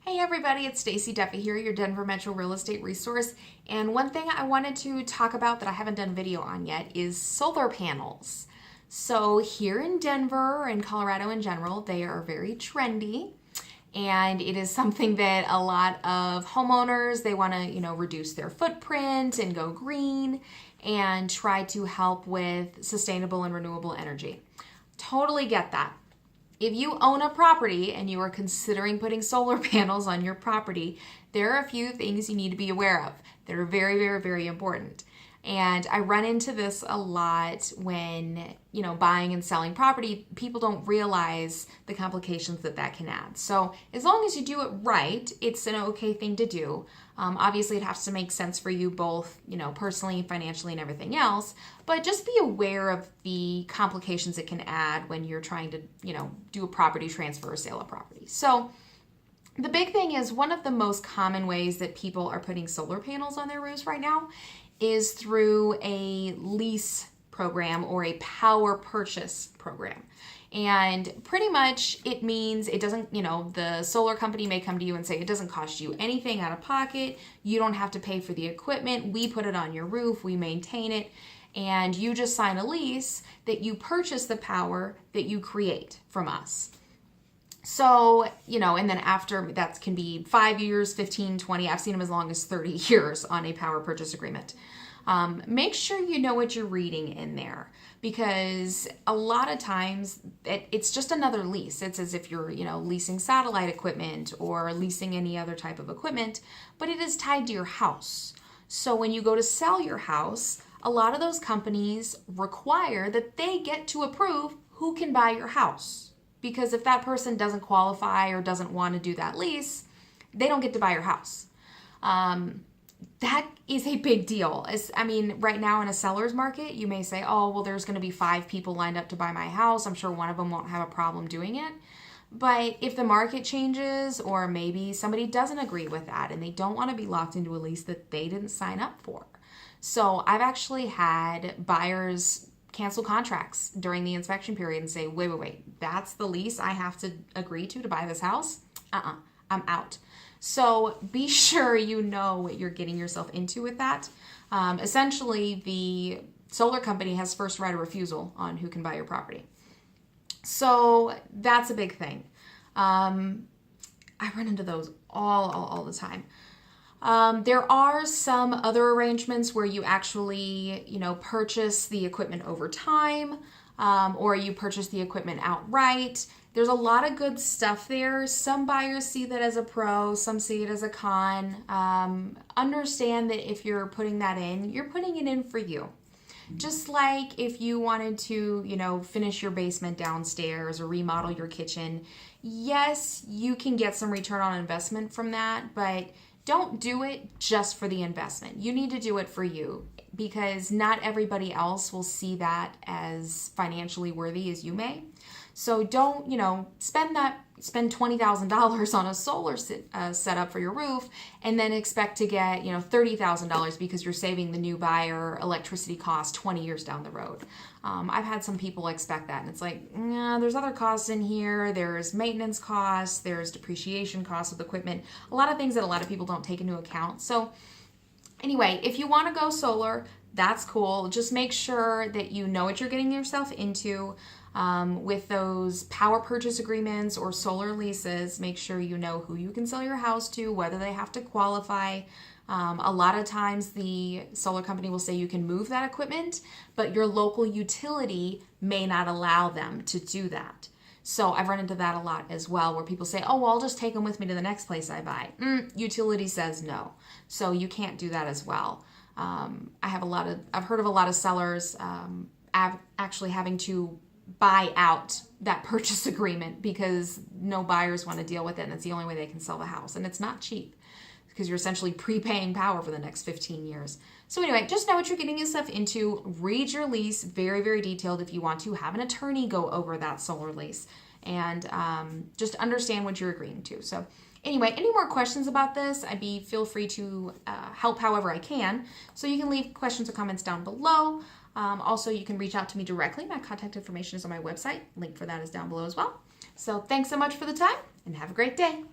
Hey everybody, it's Stacie Duffy here, your Denver Metro real estate resource. And one thing I wanted to talk about that I haven't done a video on yet is solar panels. So here in Denver and Colorado in general, they are very trendy. And it is something that a lot of homeowners, they want to, reduce their footprint and go green and try to help with sustainable and renewable energy. Totally get that. If you own a property and you are considering putting solar panels on your property, there are a few things you need to be aware of that are very, very, very important. And I run into this a lot when, buying and selling property. People don't realize the complications that can add. So as long as you do it right, it's an okay thing to do. Obviously, it has to make sense for you both, personally, financially, and everything else. But just be aware of the complications it can add when you're trying to, do a property transfer or sale of property. So the big thing is one of the most common ways that people are putting solar panels on their roofs right now is through a lease program or a power purchase program. And pretty much it means it doesn't, the solar company may come to you and say it doesn't cost you anything out of pocket. You don't have to pay for the equipment. We put it on your roof, we maintain it, and you just sign a lease that you purchase the power that you create from us. So, and then after that can be 5 years, 15, 20, I've seen them as long as 30 years on a power purchase agreement. Make sure you know what you're reading in there because a lot of times it's just another lease. It's as if you're, leasing satellite equipment or leasing any other type of equipment, but it is tied to your house. So when you go to sell your house, a lot of those companies require that they get to approve who can buy your house. Because if that person doesn't qualify or doesn't want to do that lease, they don't get to buy your house. That is a big deal. Right now in a seller's market, you may say, oh, well, there's going to be 5 people lined up to buy my house. I'm sure one of them won't have a problem doing it. But if the market changes or maybe somebody doesn't agree with that and they don't want to be locked into a lease that they didn't sign up for. So I've actually had buyers cancel contracts during the inspection period and say, wait, that's the lease I have to agree to buy this house? I'm out. So be sure you know what you're getting yourself into with that. Essentially, the solar company has first right of refusal on who can buy your property. So that's a big thing. I run into those all the time. There are some other arrangements where you actually, purchase the equipment over time, or you purchase the equipment outright. There's a lot of good stuff there. Some buyers see that as a pro, some see it as a con. Understand that if you're putting that in, you're putting it in for you. Just like if you wanted to, finish your basement downstairs or remodel your kitchen, yes, you can get some return on investment from that, but don't do it just for the investment. You need to do it for you because not everybody else will see that as financially worthy as you may. So don't, spend $20,000 on a solar setup for your roof and then expect to get, $30,000 because you're saving the new buyer electricity cost 20 years down the road. I've had some people expect that and it's like, there's other costs in here. There's maintenance costs, there's depreciation costs with equipment, a lot of things that a lot of people don't take into account. So anyway, if you want to go solar, that's cool. Just make sure that you know what you're getting yourself into. With those power purchase agreements or solar leases, make sure you know who you can sell your house to, whether they have to qualify. A lot of times the solar company will say you can move that equipment, but your local utility may not allow them to do that. So I've run into that a lot as well, where people say, oh, well, I'll just take them with me to the next place I buy. Utility says no. So you can't do that as well. I've heard of a lot of sellers actually having to buy out that purchase agreement because no buyers want to deal with it and it's the only way they can sell the house. And it's not cheap because you're essentially prepaying power for the next 15 years. So anyway, just know what you're getting yourself into. Read your lease, very, very detailed if you want to. Have an attorney go over that solar lease and just understand what you're agreeing to. So anyway, any more questions about this, feel free to help however I can. So you can leave questions or comments down below. Also, you can reach out to me directly. My contact information is on my website. Link for that is down below as well. So thanks so much for the time and have a great day.